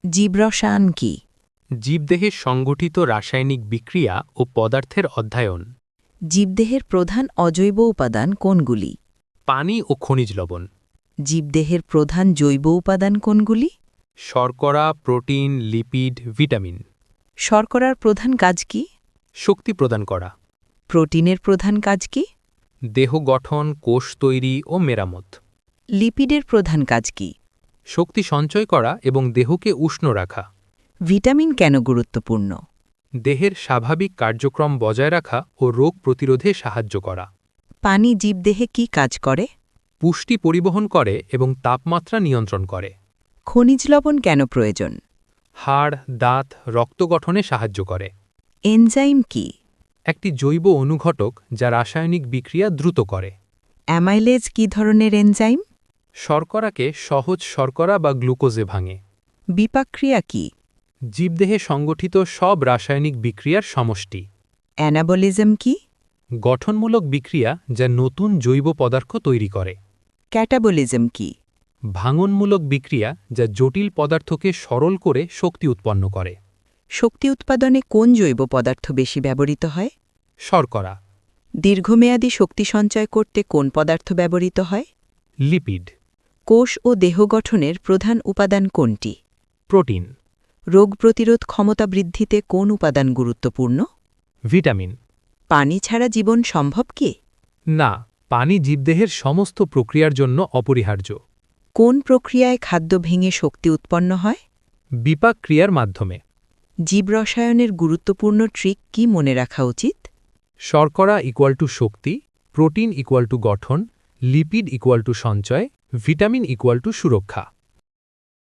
জীবরসায়ন কি? জীবদেহের সংগঠিত রাসায়নিক বিক্রিয়া ও পদার্থের অধ্যয়ন। জীবদেহের প্রধান অজৈব উপাদান কোনগুলি? পানি ও খনিজ লবণ। জীবদেহের প্রধান জৈব উপাদান কোনগুলি? শর্করা, প্রোটিন, লিপিড, ভিটামিন। শর্করার প্রধান কাজ কি? শক্তি প্রদান করা। প্রোটিনের প্রধান কাজ কি? দেহ গঠন, কোষ তৈরি ও মেরামত। লিপিডের প্রধান কাজ কি? শক্তি সঞ্চয় করা এবং দেহকে উষ্ণ রাখা। ভিটামিন কেন গুরুত্বপূর্ণ? দেহের স্বাভাবিক কার্যক্রম বজায় রাখা ও রোগ প্রতিরোধে সাহায্য করা। পানি জীবদেহে কি কাজ করে? পুষ্টি পরিবহন করে এবং তাপমাত্রা নিয়ন্ত্রণ করে। খনিজ লবণ কেন প্রয়োজন? হাড়, দাঁত, রক্ত গঠনে সাহায্য করে। এনজাইম কি? একটি জৈব অনুঘটক যা রাসায়নিক বিক্রিয়া দ্রুত করে। অ্যামাইলেজ কি ধরনের এনজাইম? শর্করাকে সহজ শর্করা বা গ্লুকোজে ভাঙে। বিপাকক্রিয়া কি? জীবদেহে সংগঠিত সব রাসায়নিক বিক্রিয়ার সমষ্টি। অ্যানাবলিজম কি? গঠনমূলক বিক্রিয়া যা নতুন জৈব পদার্থ তৈরি করে। ক্যাটাবলিজম কি? ভাঙনমূলক বিক্রিয়া যা জটিল পদার্থকে সরল করে শক্তি উৎপন্ন করে। শক্তি উৎপাদনে কোন জৈব পদার্থ বেশি ব্যবহৃত হয়? শর্করা। দীর্ঘমেয়াদী শক্তি সঞ্চয় করতে কোন পদার্থ ব্যবহৃত হয়? লিপিড। কোষ ও দেহ গঠনের প্রধান উপাদান কোনটি? প্রোটিন। রোগ প্রতিরোধ ক্ষমতা বৃদ্ধিতে কোন উপাদান গুরুত্বপূর্ণ? ভিটামিন। পানি ছাড়া জীবন সম্ভব কি? না, পানি জীবদেহের সমস্ত প্রক্রিয়ার জন্য অপরিহার্য। কোন প্রক্রিয়ায় খাদ্য ভেঙে শক্তি উৎপন্ন হয়? বিপাক ক্রিয়ার মাধ্যমে। জীবরসায়নের গুরুত্বপূর্ণ ট্রিক কি মনে রাখা উচিত? শর্করা = শক্তি, প্রোটিন = গঠন, লিপিড = সঞ্চয়, ভিটামিন = সুরক্ষা।